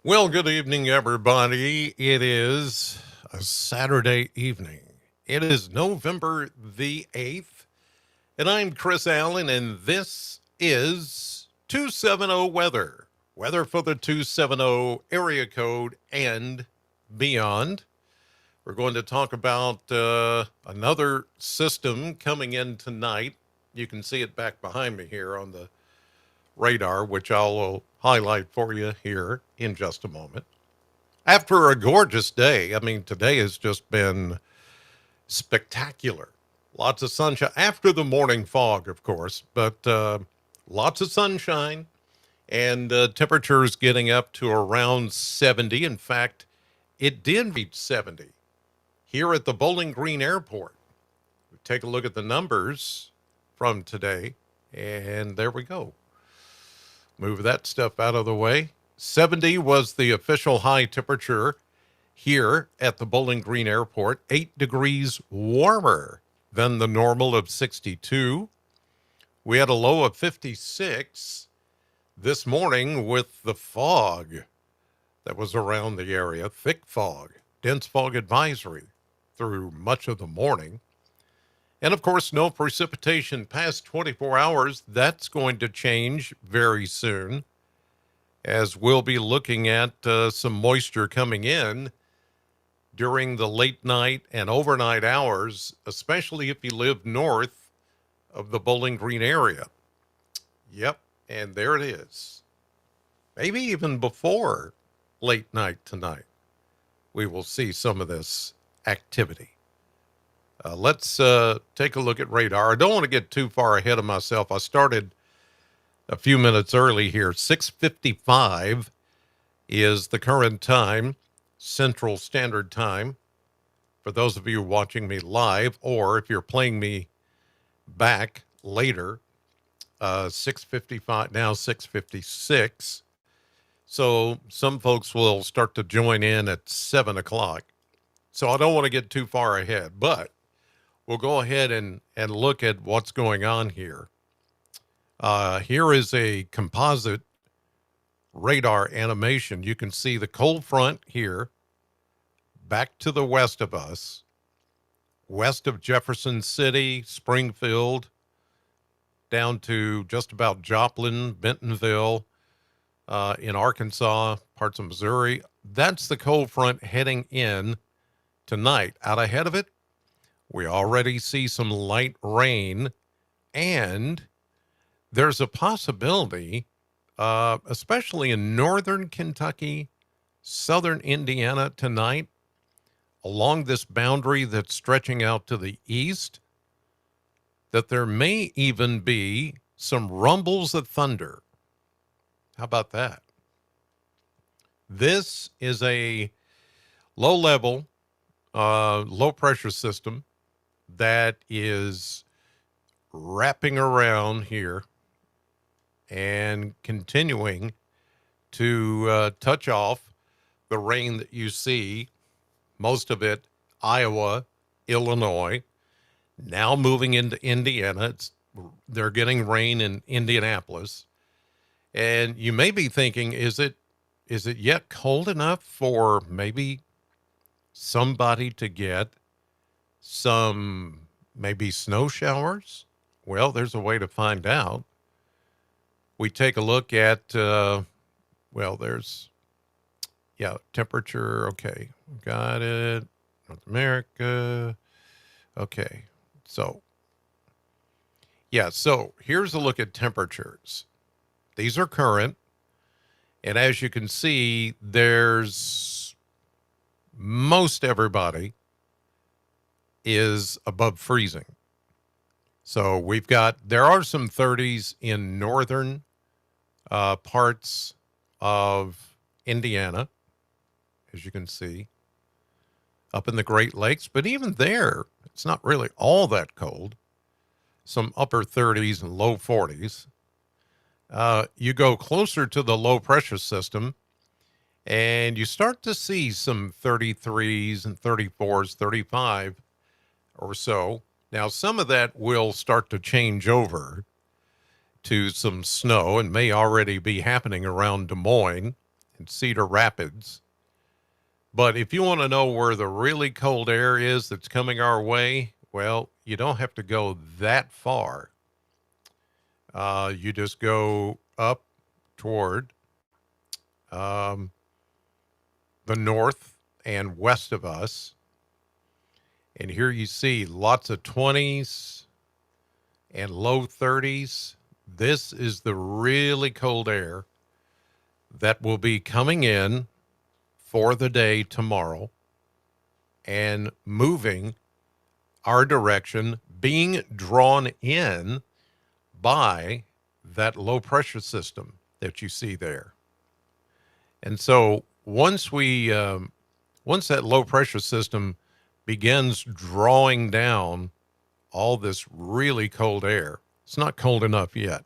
Well, good evening, everybody. It is a Saturday evening. It is November the 8th, and I'm Chris Allen, and this is 270 weather. Weather for the 270 area code and beyond. We're going to talk about another system coming in tonight. You can see it back behind me here on the radar, which I'll highlight for you here in just a moment. After a gorgeous day, I mean, today has just been spectacular. Lots of sunshine after the morning fog, of course, but lots of sunshine and temperatures getting up to around 70. In fact, it did reach 70 here at the Bowling Green Airport. We take a look at the numbers from today, and there we go. Move that stuff out of the way. 70 was the official high temperature here at the Bowling Green Airport, 8 degrees warmer than the normal of 62. We had a low of 56 this morning with the fog that was around the area, thick fog, dense fog advisory through much of the morning. And of course, no precipitation past 24 hours. That's going to change very soon, as we'll be looking at some moisture coming in during the late night and overnight hours, especially if you live north of the Bowling Green area. Yep, and there it is. Maybe even before late night tonight, we will see some of this activity. Let's take a look at radar. I don't want to get too far ahead of myself. I started a few minutes early here. 6:55 is the current time, Central Standard Time. For those of you watching me live, or if you're playing me back later, 6:55, now 6:56. So some folks will start to join in at 7 o'clock. So I don't want to get too far ahead, but we'll go ahead and look at what's going on here. Here is a composite radar animation. You can see the cold front here, back to the west of us, west of Jefferson City, Springfield, down to just about Joplin, Bentonville, in Arkansas, parts of Missouri. That's the cold front heading in tonight. Out ahead of it, we already see some light rain, and there's a possibility, especially in northern Kentucky, southern Indiana tonight, along this boundary that's stretching out to the east, that there may even be some rumbles of thunder. How about that? This is a low-level, low-pressure system that is wrapping around here and continuing to touch off the rain that you see, most of it Iowa, Illinois, now moving into Indiana. They're getting rain in Indianapolis. And you may be thinking, is it yet cold enough for maybe somebody to get some maybe snow showers? Well, there's a way to find out. We take a look at, temperature. Okay, got it. North America. Okay, so here's a look at temperatures. These are current. And as you can see, there's most everybody is above freezing. So there are some 30s in northern parts of Indiana, as you can see, up in the Great Lakes. But even there, it's not really all that cold. Some upper 30s and low 40s. You go closer to the low pressure system, and you start to see some 33s and 34s, 35 or so. Now, some of that will start to change over to some snow and may already be happening around Des Moines in Cedar Rapids. But if you want to know where the really cold air is that's coming our way, well, you don't have to go that far. You just go up toward um, the north and west of us. And here you see lots of 20s and low 30s. This is the really cold air that will be coming in for the day tomorrow and moving our direction, being drawn in by that low pressure system that you see there. And so once that low pressure system begins drawing down all this really cold air, it's not cold enough yet.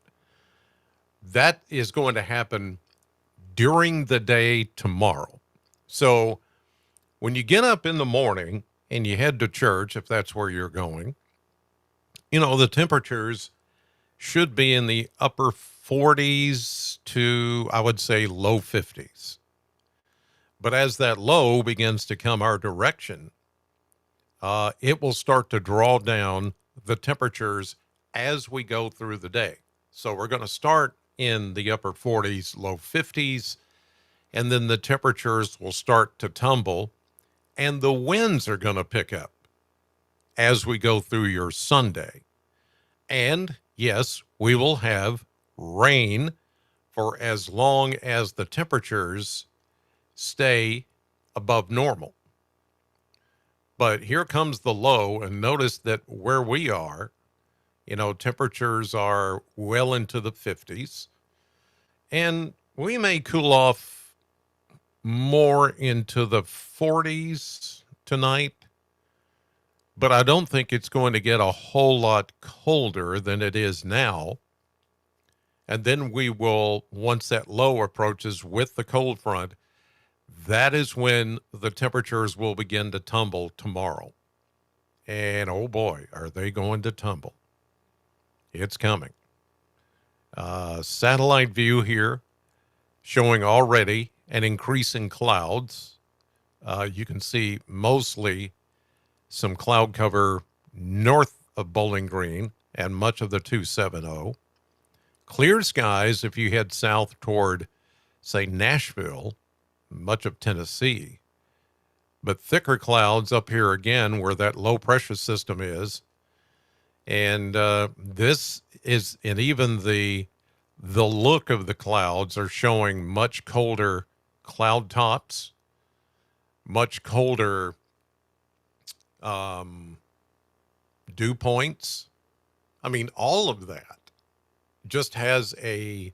That is going to happen during the day tomorrow. So when you get up in the morning and you head to church, if that's where you're going, the temperatures should be in the upper 40s to, I would say, low 50s. But as that low begins to come our direction, it will start to draw down the temperatures as we go through the day. So we're going to start in the upper 40s, low 50s, and then the temperatures will start to tumble, and the winds are going to pick up as we go through your Sunday. And yes, we will have rain for as long as the temperatures stay above normal. But here comes the low, and notice that where we are, temperatures are well into the 50s, and we may cool off more into the 40s tonight, but I don't think it's going to get a whole lot colder than it is now. And then we will, once that low approaches with the cold front, that is when the temperatures will begin to tumble tomorrow. And oh boy, are they going to tumble. It's coming. Satellite view here showing already an increase in clouds. You can see mostly some cloud cover north of Bowling Green and much of the 270. Clear skies if you head south toward, say, Nashville, much of Tennessee, but thicker clouds up here again where that low pressure system is. And this is, and even the look of the clouds are showing much colder cloud tops, much colder dew points. I mean, all of that just has a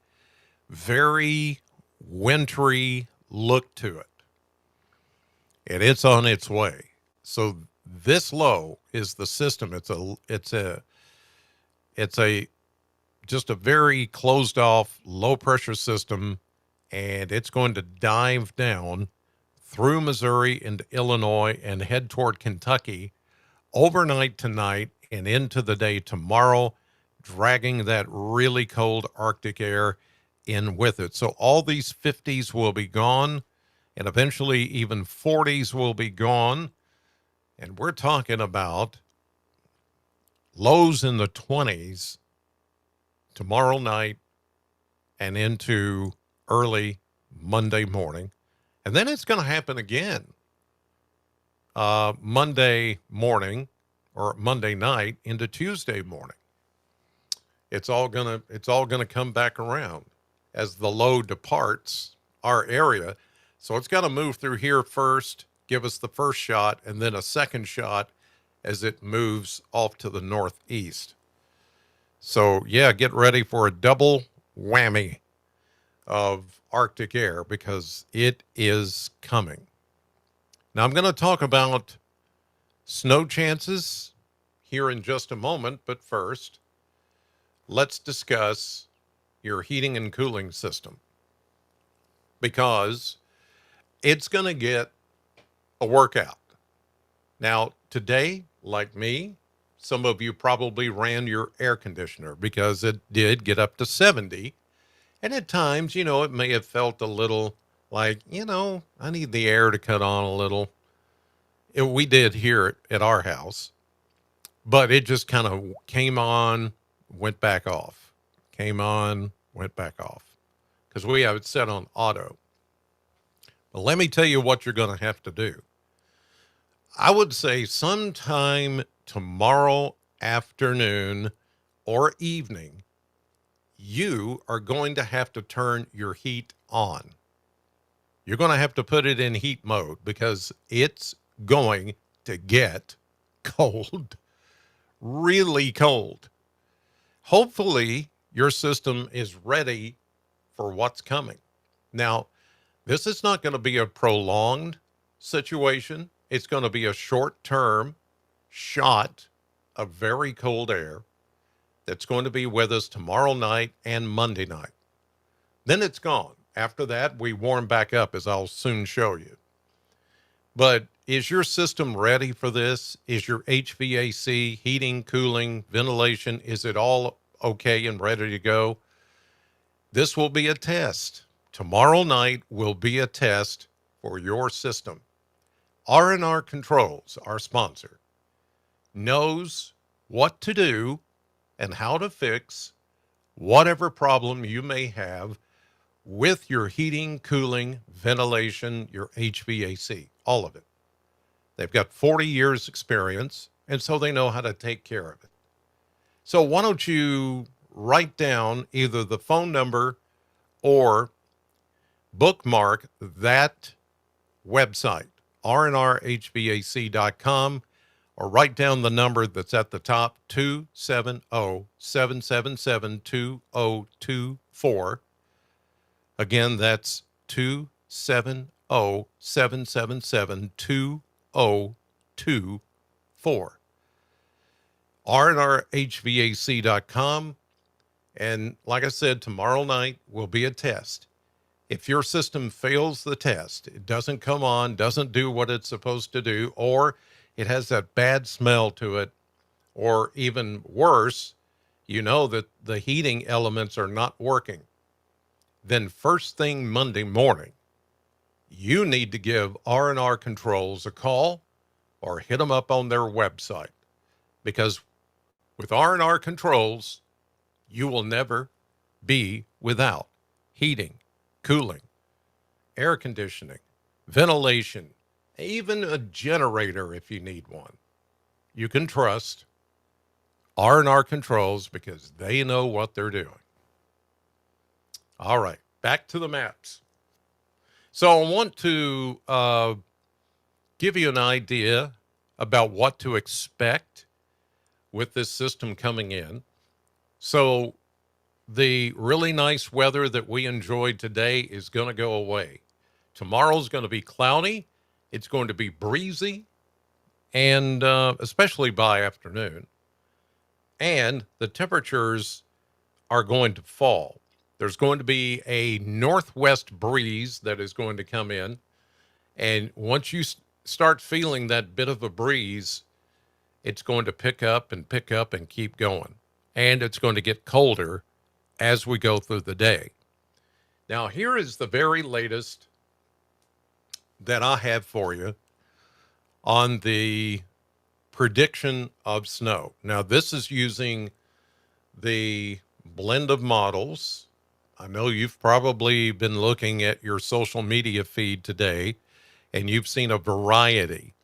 very wintry look to it, and it's on its way. So this low is the system. It's a just a very closed off low pressure system, and it's going to dive down through Missouri into Illinois and head toward Kentucky overnight tonight and into the day tomorrow, dragging that really cold Arctic air in with it. So all these 50s will be gone, and eventually even 40s will be gone. And we're talking about lows in the 20s tomorrow night and into early Monday morning. And then it's going to happen again Monday morning or Monday night into Tuesday morning. It's all gonna come back around as the low departs our area. So it's got to move through here first, give us the first shot, and then a second shot as it moves off to the northeast. So yeah, get ready for a double whammy of Arctic air because it is coming. Now I'm going to talk about snow chances here in just a moment, but first, let's discuss your heating and cooling system because it's going to get a workout. Now, today, like me, some of you probably ran your air conditioner because it did get up to 70. And at times, it may have felt a little Like, I need the air to cut on a little. We did here at our house, but it just kind of came on, went back off, came on, went back off because we have it set on auto. But let me tell you what you're going to have to do. I would say sometime tomorrow afternoon or evening, you are going to have to turn your heat on. You're going to have to put it in heat mode because it's going to get cold, really cold. Hopefully, your system is ready for what's coming. Now, this is not going to be a prolonged situation. It's going to be a short term shot of very cold air that's going to be with us tomorrow night and Monday night. Then it's gone. After that, we warm back up, as I'll soon show you. But is your system ready for this? Is your HVAC, heating, cooling, ventilation, is it all okay and ready to go? This will be a test. Tomorrow night will be a test for your system. R&R Controls, our sponsor, knows what to do and how to fix whatever problem you may have with your heating, cooling, ventilation, your HVAC, all of it. They've got 40 years experience, and so they know how to take care of it. So why don't you write down either the phone number or bookmark that website, rnrhvac.com, or write down the number that's at the top, 270-777-2024. Again, that's 270-777-2024. rnrhvac.com. And like I said, tomorrow night will be a test. If your system fails the test, it doesn't come on, doesn't do what it's supposed to do, or it has that bad smell to it, or even worse, you know that the heating elements are not working, then first thing Monday morning, you need to give R&R Controls a call or hit them up on their website. Because with R&R Controls, you will never be without heating, cooling, air conditioning, ventilation, even a generator if you need one. You can trust R&R Controls because they know what they're doing. All right, back to the maps. So I want to give you an idea about what to expect with this system coming in. So the really nice weather that we enjoyed today is going to go away. Tomorrow's going to be cloudy. It's going to be breezy, and especially by afternoon. And the temperatures are going to fall. There's going to be a northwest breeze that is going to come in. And once you start feeling that bit of a breeze, it's going to pick up and keep going. And it's going to get colder as we go through the day. Now, here is the very latest that I have for you on the prediction of snow. Now, this is using the blend of models. I know you've probably been looking at your social media feed today, and you've seen a variety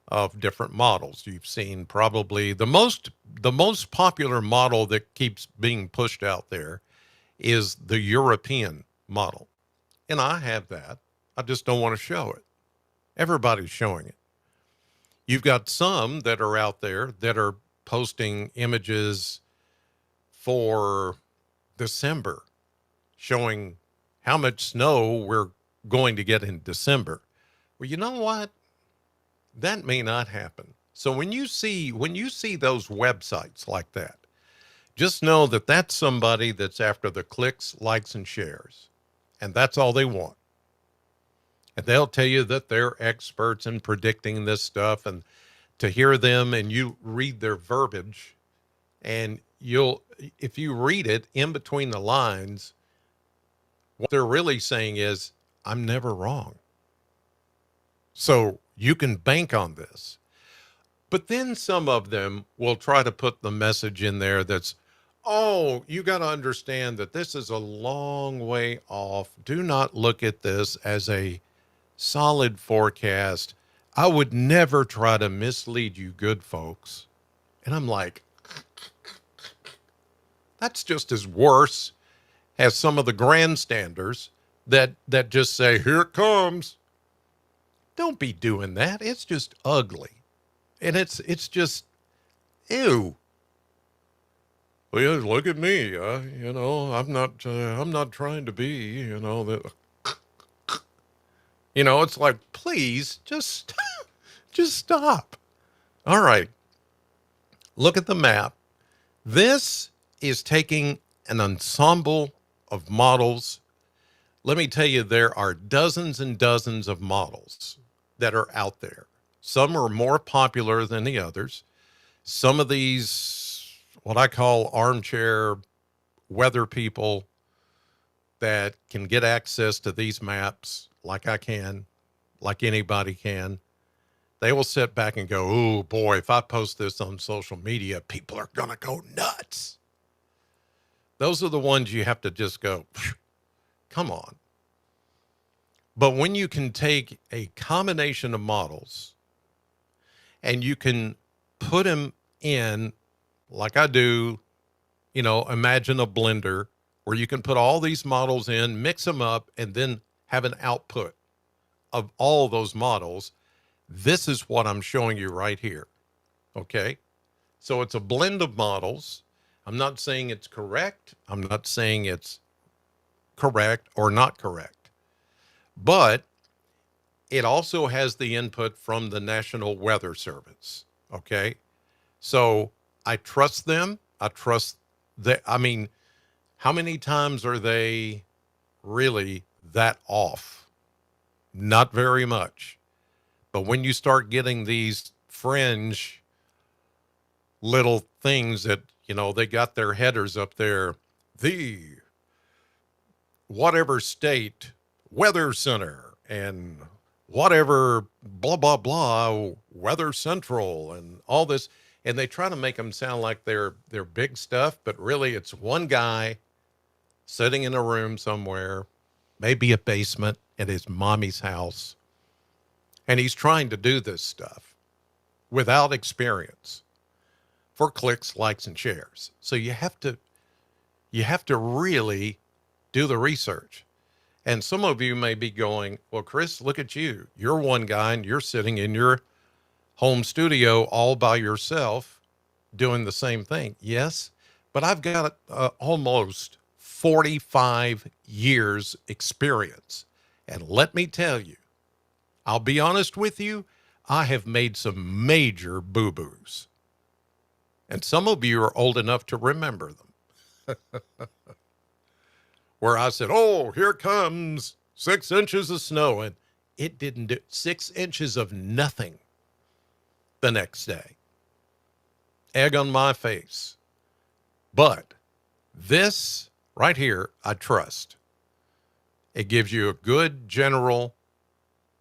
of different models. You've seen probably the most popular model that keeps being pushed out there is the European model. And I have that. I just don't want to show it. Everybody's showing it. You've got some that are out there that are posting images for December showing how much snow we're going to get in December. Well, you know what? That may not happen. So when you see those websites like that, just know that that's somebody that's after the clicks, likes, and shares. And that's all they want. And they'll tell you that they're experts in predicting this stuff, and to hear them and you read their verbiage, and if you read it in between the lines, what they're really saying is, I'm never wrong. So you can bank on this. But then some of them will try to put the message in there that's, oh, you got to understand that this is a long way off. Do not look at this as a solid forecast. I would never try to mislead you, good folks. And I'm like, that's just as worse as some of the grandstanders that just say, here it comes. Don't be doing that. It's just ugly. And it's just, ew. Well, yeah, look at me. I'm not trying to be, it's like, please just stop. All right. Look at the map. This is taking an ensemble of models. Let me tell you, there are dozens and dozens of models that are out there. Some are more popular than the others. Some of these, what I call armchair weather people that can get access to these maps like I can, like anybody can, they will sit back and go, oh boy, if I post this on social media, people are going to go nuts. Those are the ones you have to just go, come on. But when you can take a combination of models and you can put them in, like I do, imagine a blender where you can put all these models in, mix them up, and then have an output of all those models. This is what I'm showing you right here. Okay. So it's a blend of models. I'm not saying it's correct. I'm not saying it's correct or not correct, but it also has the input from the National Weather Service. Okay. So I trust them. I trust that. I mean, how many times are they really that off? Not very much. But when you start getting these fringe little things that, they got their headers up there, the whatever state weather center and whatever blah, blah, blah, weather central and all this. And they try to make them sound like they're big stuff, but really it's one guy sitting in a room somewhere, maybe a basement at his mommy's house. And he's trying to do this stuff without experience for clicks, likes, and shares. So you have to really do the research. And some of you may be going, well, Chris, look at you. You're one guy and you're sitting in your home studio all by yourself doing the same thing. Yes, but I've got almost 45 years experience. And let me tell you, I'll be honest with you, I have made some major boo-boos. And some of you are old enough to remember them. Where I said, oh, here comes 6 inches of snow. And it didn't do 6 inches of nothing the next day. Egg on my face. But this right here, I trust. It gives you a good general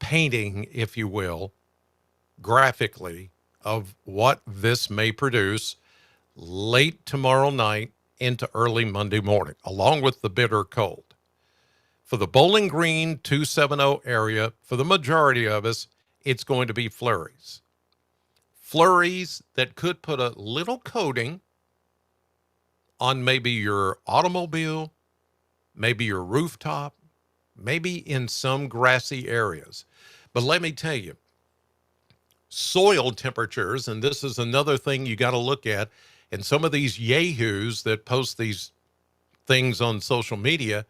painting, if you will, graphically of what this may produce late tomorrow night into early Monday morning, along with the bitter cold. For the Bowling Green 270 area, for the majority of us, it's going to be flurries. Flurries that could put a little coating on maybe your automobile, maybe your rooftop, maybe in some grassy areas. But let me tell you, soil temperatures, and this is another thing you got to look at, and some of these yahoos that post these things on social media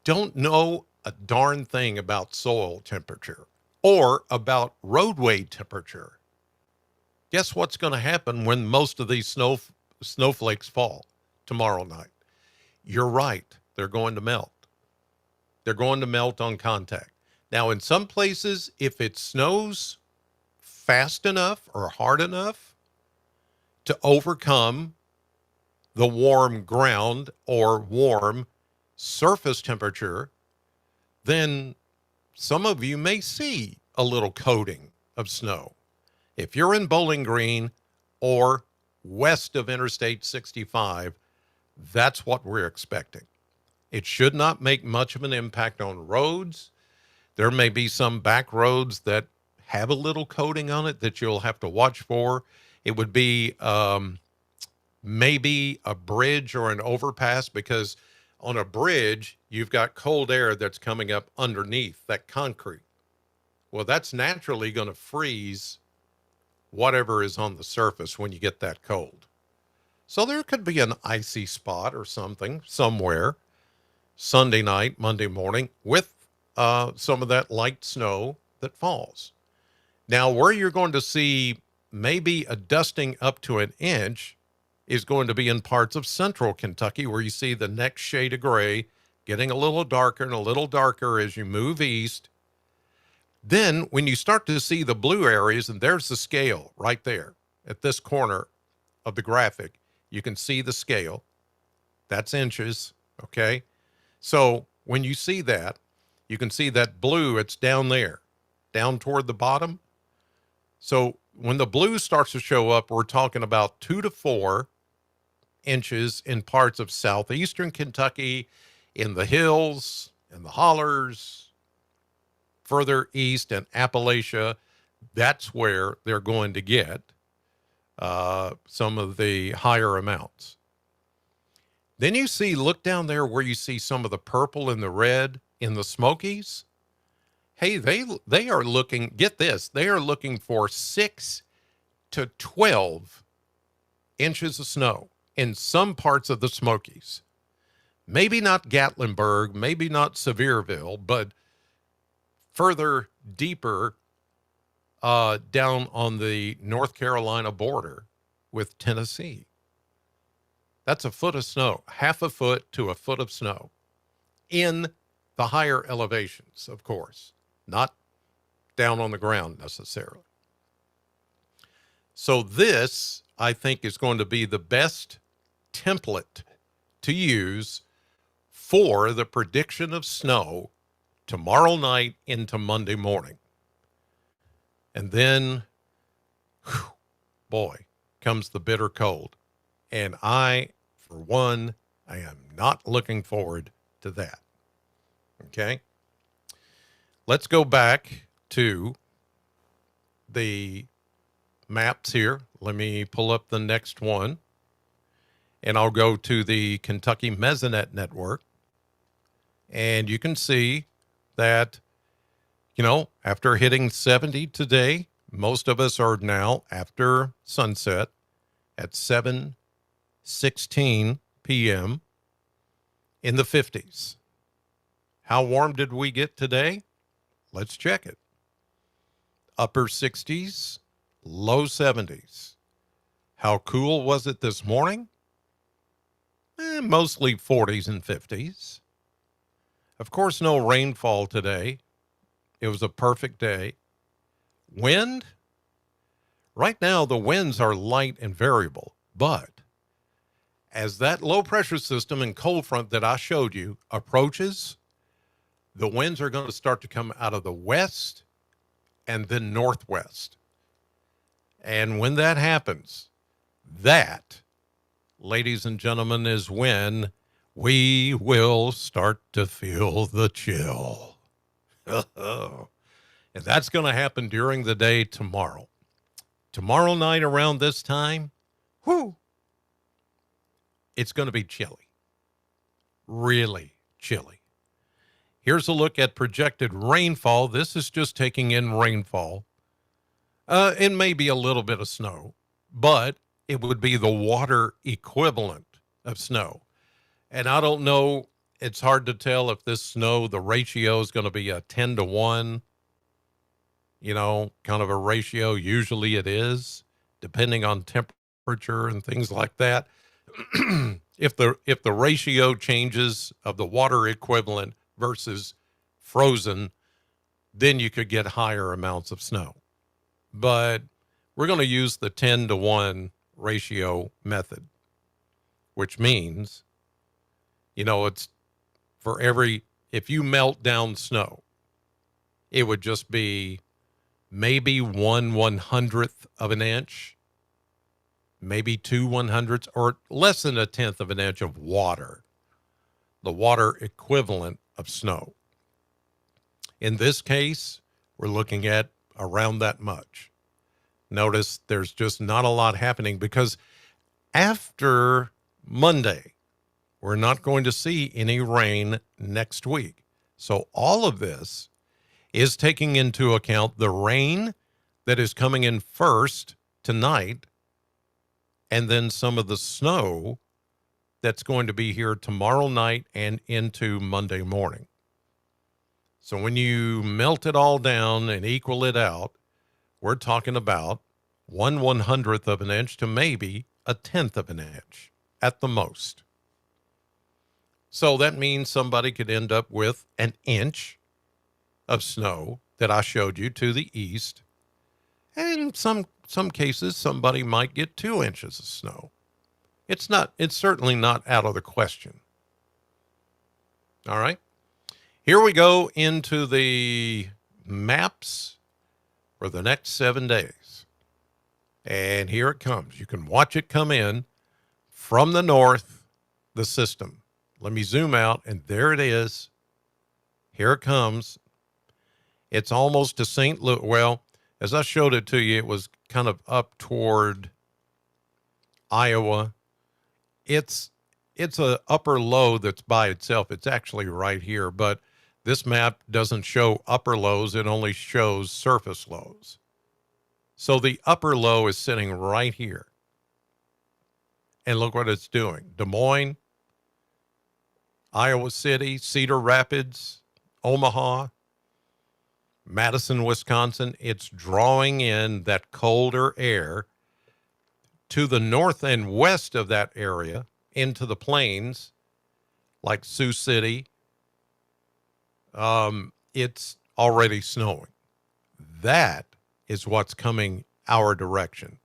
don't know a darn thing about soil temperature or about roadway temperature. Guess what's going to happen when most of these snowflakes fall tomorrow night? You're right. They're going to melt. They're going to melt on contact. Now, in some places, if it snows fast enough or hard enough to overcome the warm ground or warm surface temperature, then some of you may see a little coating of snow. If you're in Bowling Green or west of Interstate 65, that's what we're expecting. It should not make much of an impact on roads. There may be some back roads that have a little coating on it that you'll have to watch for. It would be maybe a bridge or an overpass, because on a bridge, you've got cold air that's coming up underneath that concrete. Well, that's naturally going to freeze whatever is on the surface when you get that cold. So there could be an icy spot or something somewhere Sunday night, Monday morning, with some of that light snow that falls. Now, where you're going to see maybe a dusting up to an inch is going to be in parts of central Kentucky, where you see the next shade of gray getting a little darker and a little darker as you move east. Then when you start to see the blue areas, and there's the scale right there at this corner of the graphic, you can see the scale. That's inches, okay? So when you see that, you can see that blue, it's down there, down toward the bottom. So when the blue starts to show up, we're talking about 2 to 4 inches in parts of southeastern Kentucky, in the hills, in the hollers, further east in Appalachia. That's where they're going to get some of the higher amounts. Then you see, look down there where you see some of the purple and the red in the Smokies. Hey, they are looking, get this, they are looking for 6 to 12 inches of snow in some parts of the Smokies. Maybe not Gatlinburg, maybe not Sevierville, but further deeper down on the North Carolina border with Tennessee. That's a foot of snow, half a foot to a foot of snow in the higher elevations, of course, not down on the ground necessarily. So this, I think, is going to be the best template to use for the prediction of snow tomorrow night into Monday morning. And then, whew, boy, comes the bitter cold. And I, for one, I am not looking forward to that. Okay? Let's go back to the maps here. Let me pull up the next one. And I'll go to the Kentucky Mesonet Network. And you can see that, you know, after hitting 70 today, most of us are now after sunset at 7:16 p.m. in the 50s. How warm did we get today? Let's check it. Upper 60s, low 70s. How cool was it this morning? Mostly 40s and 50s. Of course, no rainfall today. It was a perfect day. Wind? Right now, the winds are light and variable, but as that low pressure system and cold front that I showed you approaches, the winds are going to start to come out of the west and then northwest. And when that happens, that, ladies and gentlemen, is when we will start to feel the chill. And that's going to happen during the day tomorrow. Tomorrow night around this time, whew, it's going to be chilly. Really chilly. Here's a look at projected rainfall. This is just taking in rainfall. It may be a little bit of snow, but it would be the water equivalent of snow. And I don't know, it's hard to tell if this snow, the ratio is going to be a 10 to 1, you know, kind of a ratio. Usually it is, depending on temperature and things like that. If the ratio changes of the water equivalent versus frozen, then you could get higher amounts of snow. But we're going to use the 10 to 1 ratio method, which means, you know, it's for every, if you melt down snow, it would just be maybe 1/100th of an inch, maybe 2/100ths, or less than 1/10 of an inch of water, the water equivalent of snow. In this case, we're looking at around that much. Notice there's just not a lot happening because after Monday, we're not going to see any rain next week. So all of this is taking into account the rain that is coming in first tonight, and then some of the snow that's going to be here tomorrow night and into Monday morning. So when you melt it all down and equal it out, we're talking about 1/100th of an inch to maybe 1/10 of an inch at the most. So that means somebody could end up with an inch of snow that I showed you to the east. And in some cases, somebody might get 2 inches of snow. It's certainly not out of the question. All right. Here we go into the maps for the next 7 days. And here it comes. You can watch it come in from the north, the system. Let me zoom out, and there it is. Here it comes. It's almost to St. Louis. Well, as I showed it to you, it was kind of up toward Iowa. It's a upper low that's by itself. It's actually right here, but this map doesn't show upper lows. It only shows surface lows. So the upper low is sitting right here. And look what it's doing. Des Moines, Iowa City, Cedar Rapids, Omaha, Madison, Wisconsin. It's drawing in that colder air to the north and west of that area into the plains, like Sioux City. It's already snowing. That is what's coming our direction.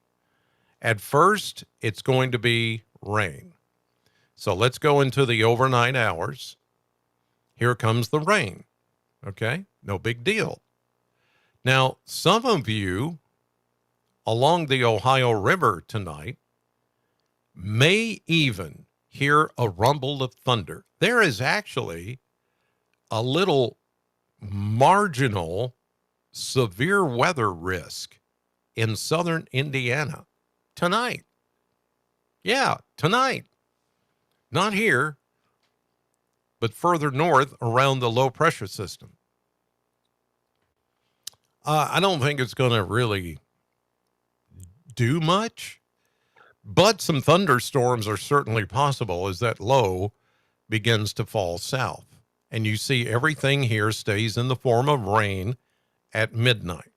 At first, it's going to be rain. So let's go into the overnight hours. Here comes the rain. Okay, no big deal. Now, some of you along the Ohio River tonight may even hear a rumble of thunder. There is actually a little marginal severe weather risk in southern Indiana tonight. Yeah, tonight. Not here, but further north around the low pressure system. I don't think it's going to really do much, but some thunderstorms are certainly possible as that low begins to fall south. And you see everything here stays in the form of rain at midnight.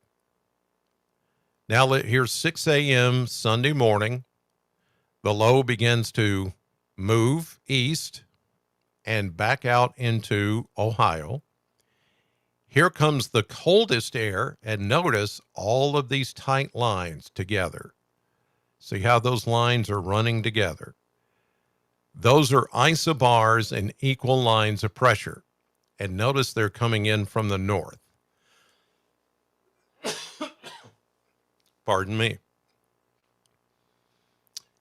Now here's 6 a.m. Sunday morning. The low begins to move east and back out into Ohio. Here comes the coldest air, and notice all of these tight lines together. See how those lines are running together? Those are isobars and equal lines of pressure. And notice they're coming in from the north. Pardon me.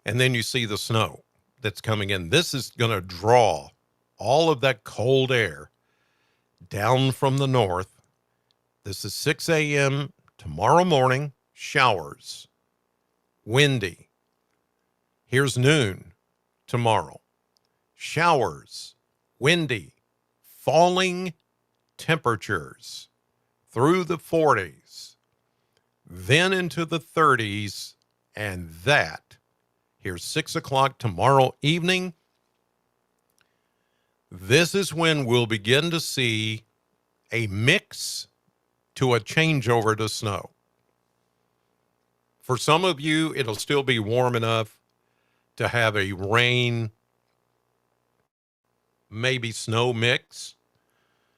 And then you see the snow that's coming in. This is going to draw all of that cold air down from the north. This is 6 a.m. tomorrow morning, showers, windy. Here's noon tomorrow, showers, windy, falling temperatures through the 40s, then into the 30s, and that, here's 6 o'clock tomorrow evening. This is when we'll begin to see a mix to a changeover to snow. For some of you, it'll still be warm enough to have a rain, maybe snow mix.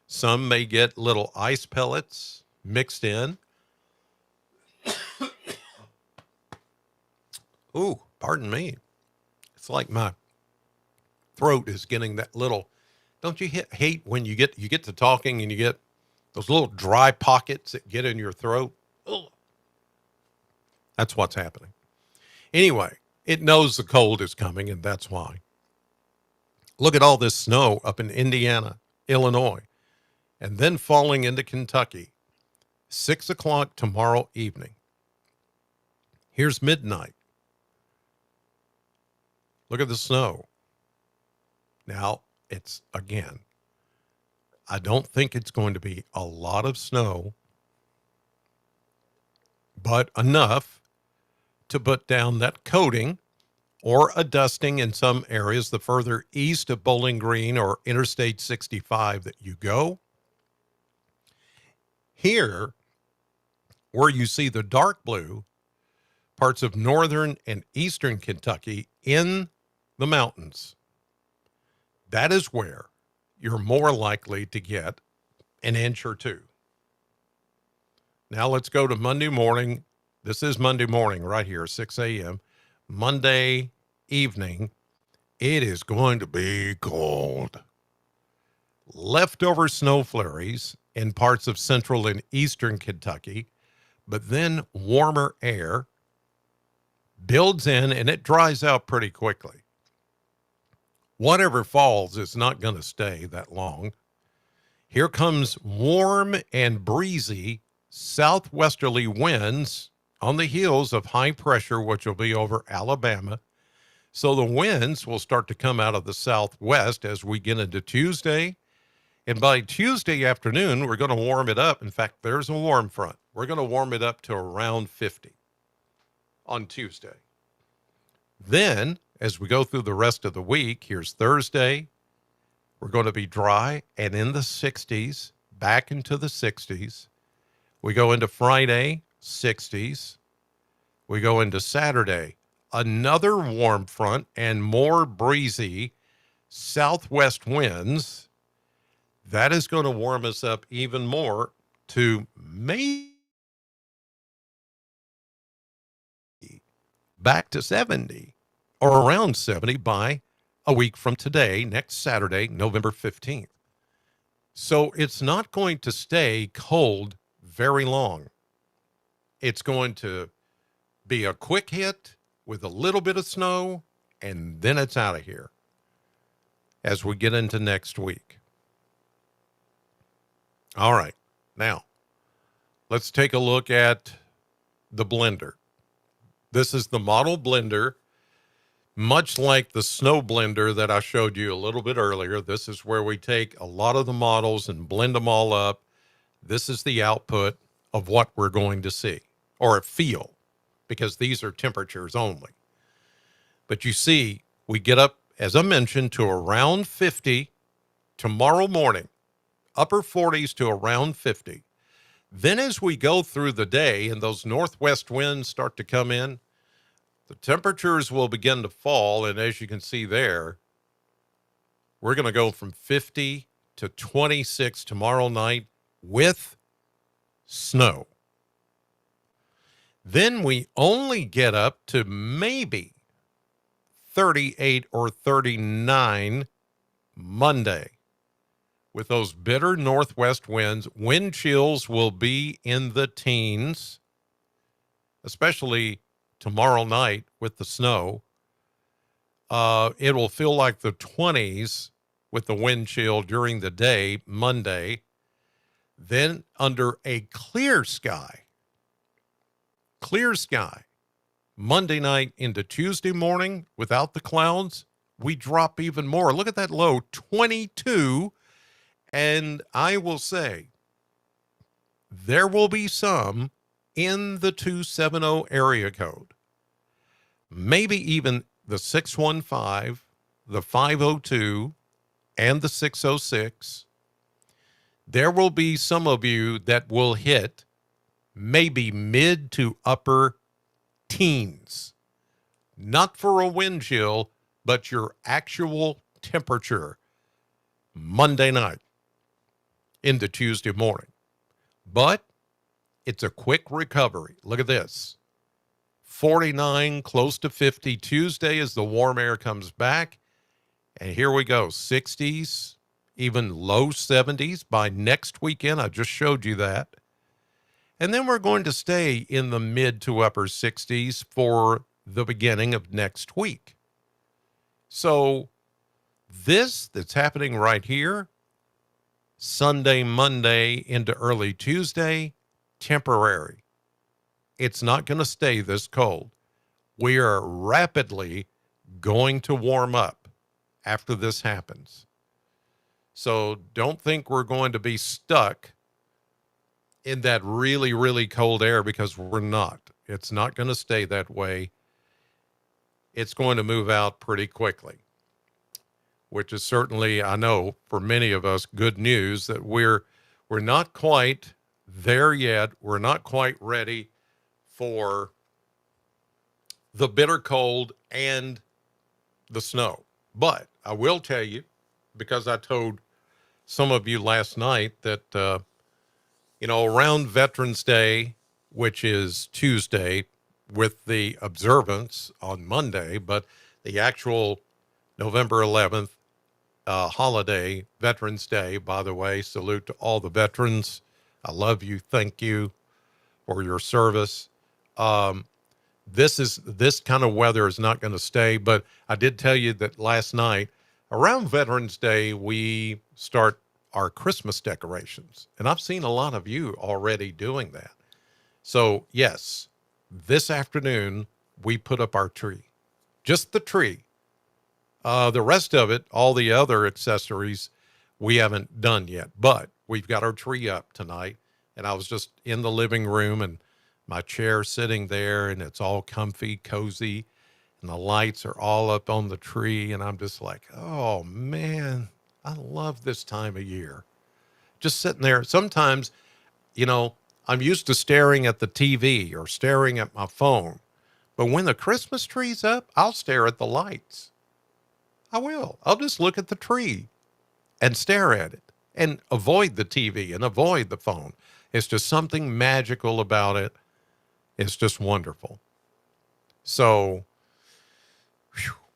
Some may get little ice pellets mixed in. Ooh, pardon me. It's like my throat is getting that little. Don't you hate when you get to talking and you get those little dry pockets that get in your throat. Ugh. That's what's happening. Anyway, it knows the cold is coming, and that's why. Look at all this snow up in Indiana, Illinois, and then falling into Kentucky. 6 o'clock tomorrow evening. Here's midnight. Look at the snow. Now, it's, again, I don't think it's going to be a lot of snow, but enough to put down that coating or a dusting in some areas the further east of Bowling Green or Interstate 65 that you go. Here, where you see the dark blue, parts of northern and eastern Kentucky in the mountains, that is where you're more likely to get an inch or two. Now let's go to Monday morning. This is Monday morning right here, 6 a.m. Monday evening, it is going to be cold. Leftover snow flurries in parts of central and eastern Kentucky, but then warmer air builds in and it dries out pretty quickly. Whatever falls is not going to stay that long. Here comes warm and breezy southwesterly winds on the heels of high pressure, which will be over Alabama. So the winds will start to come out of the southwest as we get into Tuesday. And by Tuesday afternoon, we're going to warm it up. In fact, there's a warm front. We're going to warm it up to around 50 on Tuesday. Then, as we go through the rest of the week, here's Thursday. We're going to be dry and in the 60s, back into the 60s. We go into Friday, 60s. We go into Saturday, another warm front and more breezy southwest winds. That is going to warm us up even more to maybe back to 70 or around 70 by a week from today, next Saturday, November 15th. So it's not going to stay cold very long. It's going to be a quick hit with a little bit of snow, and then it's out of here as we get into next week. All right, now let's take a look at the blender. This is the model blender, much like the snow blender that I showed you a little bit earlier. This is where we take a lot of the models and blend them all up. This is the output of what we're going to see or feel, because these are temperatures only. But you see, we get up, as I mentioned, to around 50 tomorrow morning, upper 40s to around 50. Then as we go through the day and those northwest winds start to come in, the temperatures will begin to fall. And as you can see there, we're going to go from 50 to 26 tomorrow night with snow. Then we only get up to maybe 38 or 39 Monday. With those bitter northwest winds, wind chills will be in the teens, especially tomorrow night with the snow. It will feel like the 20s with the wind chill during the day, Monday. Then under a clear sky, Monday night into Tuesday morning without the clouds, we drop even more. Look at that low, 22. And I will say, there will be some in the 270 area code, maybe even the 615, the 502, and the 606. There will be some of you that will hit maybe mid to upper teens, not for a wind chill, but your actual temperature Monday night into Tuesday morning. But it's a quick recovery. Look at this. 49, close to 50 Tuesday as the warm air comes back. And here we go, 60s even low 70s by next weekend. I just showed you that. And then we're going to stay in the mid to upper 60s for the beginning of next week. So this that's happening right here, Sunday, Monday into early Tuesday, temporary. It's not going to stay this cold. We are rapidly going to warm up after this happens. So don't think we're going to be stuck in that really, really cold air, because we're not. It's not going to stay that way. It's going to move out pretty quickly, which is certainly, I know, for many of us, good news that we're not quite there yet. We're not quite ready for the bitter cold and the snow. But I will tell you, because I told some of you last night that, around Veterans Day, which is Tuesday, with the observance on Monday, but the actual November 11th holiday, Veterans Day, by the way, salute to all the veterans. I love you. Thank you for your service. This kind of weather is not going to stay, but I did tell you that last night around Veterans Day, we start our Christmas decorations, and I've seen a lot of you already doing that. So yes, this afternoon we put up our tree, just the tree. The rest of it, all the other accessories, we haven't done yet, but we've got our tree up tonight. And I was just in the living room and my chair sitting there, and it's all comfy, cozy, and the lights are all up on the tree. And I'm just like, oh man, I love this time of year. Just sitting there. Sometimes, I'm used to staring at the TV or staring at my phone. But when the Christmas tree's up, I'll stare at the lights. I will. I'll just look at the tree and stare at it and avoid the TV and avoid the phone. It's just something magical about it. It's just wonderful. So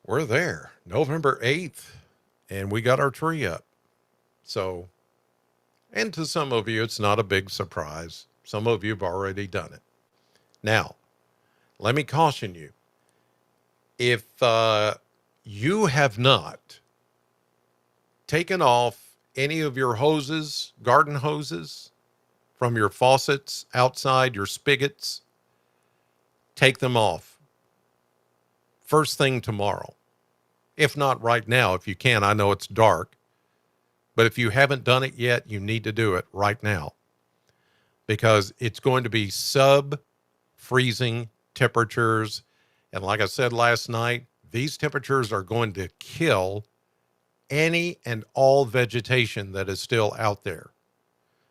we're there, November 8th, and we got our tree up. So, and to some of you, it's not a big surprise. Some of you have already done it. Now, let me caution you. If you have not taken off any of your hoses, garden hoses, from your faucets outside, your spigots, take them off first thing tomorrow. If not right now, if you can. I know it's dark, but if you haven't done it yet, you need to do it right now, because it's going to be sub-freezing temperatures. And like I said last night, these temperatures are going to kill any and all vegetation that is still out there.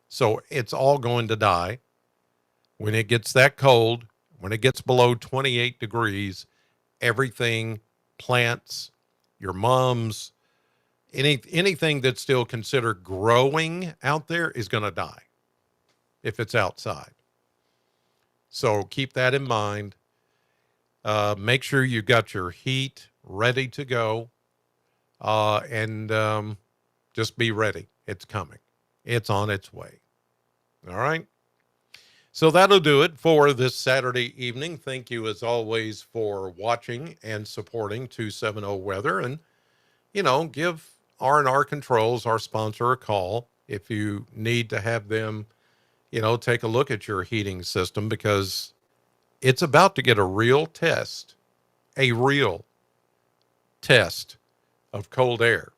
So it's all going to die. When it gets that cold, when it gets below 28 degrees, everything, plants, your mums, anything that's still considered growing out there is going to die if it's outside. So keep that in mind. Make sure you've got your heat ready to go, and just be ready. It's coming. It's on its way. All right. So that'll do it for this Saturday evening. Thank you, as always, for watching and supporting 270 Weather. And, give R&R Controls, our sponsor, a call if you need to have them, take a look at your heating system, because it's about to get a real test of cold air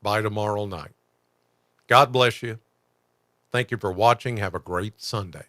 by tomorrow night. God bless you. Thank you for watching. Have a great Sunday.